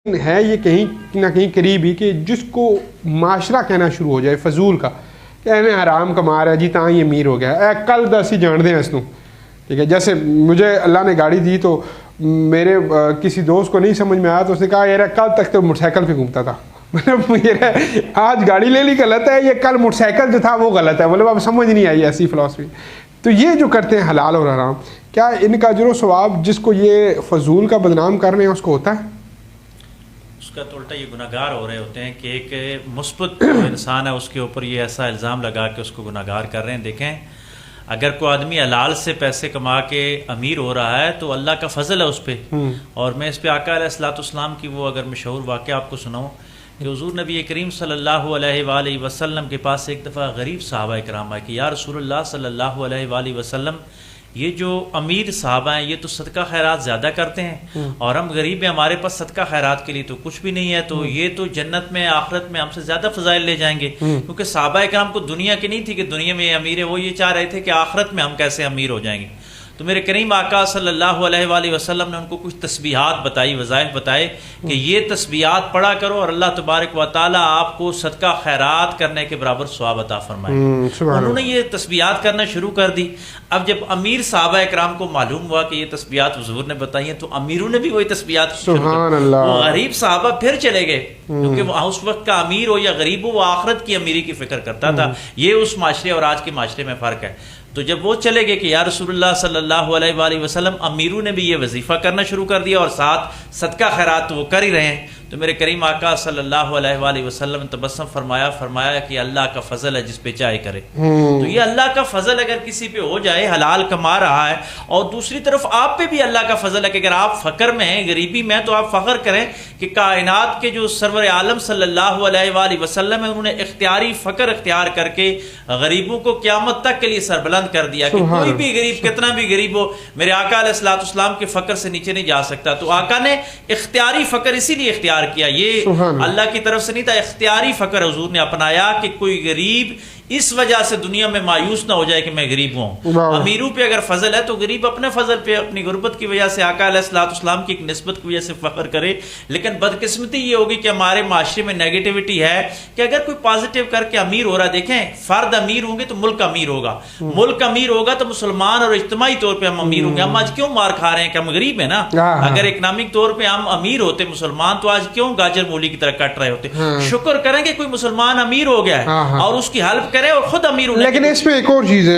ہے یہ کہیں نہ کہیں قریب ہی کہ جس کو معاشرہ کہنا شروع ہو جائے فضول کا کہ ایویں حرام کما رہا ہے جی تاں یہ امیر ہو گیا اے کل دس ہی جان دیں اس کو، ٹھیک ہے. جیسے مجھے اللہ نے گاڑی دی تو میرے کسی دوست کو نہیں سمجھ میں آیا تو اس نے کہا یار کل تک تو موٹر سائیکل پہ گھومتا تھا، مطلب آج گاڑی لے لی غلط ہے، یہ کل موٹر سائیکل جو تھا وہ غلط ہے، مطلب اب سمجھ نہیں آئی ایسی فلاسفی. تو یہ جو کرتے ہیں حلال اور حرام، کیا ان کا اجر و ثواب جس کو یہ فضول کا بدنام کر رہے ہیں اس کو ہوتا ہے؟ اس کا تو الٹا یہ گناہگار ہو رہے ہوتے ہیں کہ ایک مثبت انسان ہے اس کے اوپر یہ ایسا الزام لگا کے اس کو گناہگار کر رہے ہیں. دیکھیں اگر کوئی آدمی حلال سے پیسے کما کے امیر ہو رہا ہے تو اللہ کا فضل ہے اس پہ. اور میں اس پہ آقا علیہ الصلوۃ والسلام کی وہ اگر مشہور واقعہ آپ کو سناؤں کہ حضور نبی کریم صلی اللہ علیہ وآلہ وسلم کے پاس ایک دفعہ غریب صحابہ کرام آئے کہ یا رسول اللہ صلی اللہ علیہ وآلہ وسلم یہ جو امیر صحابہ ہیں یہ تو صدقہ خیرات زیادہ کرتے ہیں اور ہم غریب ہیں، ہمارے پاس صدقہ خیرات کے لیے تو کچھ بھی نہیں ہے، تو یہ تو جنت میں آخرت میں ہم سے زیادہ فضائل لے جائیں گے. کیونکہ صحابہ کرام کو دنیا کی نہیں تھی کہ دنیا میں امیر ہے، وہ یہ چاہ رہے تھے کہ آخرت میں ہم کیسے امیر ہو جائیں گے. تو میرے کریم آقا صلی اللہ علیہ وآلہ وسلم نے ان کو کچھ تسبیحات بتائی، وظائف بتائے کہ یہ تسبیحات پڑھا کرو اور اللہ تبارک و تعالیٰ آپ کو صدقہ خیرات کرنے کے برابر ثواب عطا فرمائے. انہوں نے یہ تسبیحات کرنا شروع کر دی. اب جب امیر صحابہ اکرام کو معلوم ہوا کہ یہ تسبیحات حضور نے بتائی ہیں تو امیروں نے بھی وہی تسبیحات سبحان اللہ. وہ غریب صحابہ پھر چلے گئے کیونکہ وہ اس وقت کا امیر ہو یا غریب ہو وہ آخرت کی امیری کی فکر کرتا تھا. یہ اس معاشرے اور آج کے معاشرے میں فرق ہے. تو جب وہ چلے گئے کہ یا رسول اللہ صلی اللہ علیہ وآلہ وسلم امیروں نے بھی یہ وظیفہ کرنا شروع کر دیا اور ساتھ صدقہ خیرات تو وہ کر ہی رہے ہیں، تو میرے کریم آقا صلی اللہ علیہ وآلہ وسلم نے تبسم فرمایا کہ اللہ کا فضل ہے جس پہ چاہے کرے. تو یہ اللہ کا فضل اگر کسی پہ ہو جائے حلال کما رہا ہے، اور دوسری طرف آپ پہ بھی اللہ کا فضل ہے کہ اگر آپ فقر میں ہیں غریبی میں تو آپ فخر کریں کہ کائنات کے جو سرور عالم صلی اللہ علیہ وآلہ وسلم ہیں انہوں نے اختیاری فقر اختیار کر کے غریبوں کو قیامت تک کے لیے سربلند کر دیا کہ کوئی بھی غریب کتنا بھی غریب ہو میرے آقا علیہ الصلوۃ والسلام کے فقر سے نیچے نہیں جا سکتا. تو آقا نے اختیاری فقر اسی لیے اختیار کیا، یہ اللہ کی طرف سے نہیں تھا، اختیاری فقر حضور نے اپنایا کہ کوئی غریب اس وجہ سے دنیا میں مایوس نہ ہو جائے کہ میں غریب ہوں. امیروں پہ اگر فضل ہے تو غریب اپنے فضل پہ اپنی غربت کی وجہ سے آقا علیہ الصلوۃ والسلام کی ایک نسبت کی وجہ سے فخر کرے. لیکن بدقسمتی یہ ہوگی کہ ہمارے معاشرے میں نیگیٹیوٹی ہے کہ اگر کوئی پازیٹیو کر کے امیر ہو رہا ہے، دیکھیں فرد امیر ہوں گے تو ملک امیر ہوگا، ملک امیر ہوگا تو مسلمان اور اجتماعی طور پہ ہم امیر ہوں گے. ہم آج کیوں مار کھا رہے ہیں کہ ہم غریب ہیں نا؟ اگر اکنامک طور پہ ہم امیر ہوتے مسلمان تو آج کیوں گاجر مولی کی طرح کٹ رہے ہوتے؟ شکر کریں کہ کوئی مسلمان امیر ہو گیا ہے اور اس کی ہیلپ کرے اور خود امیر. لیکن اس میں ایک اور چیز ہے نا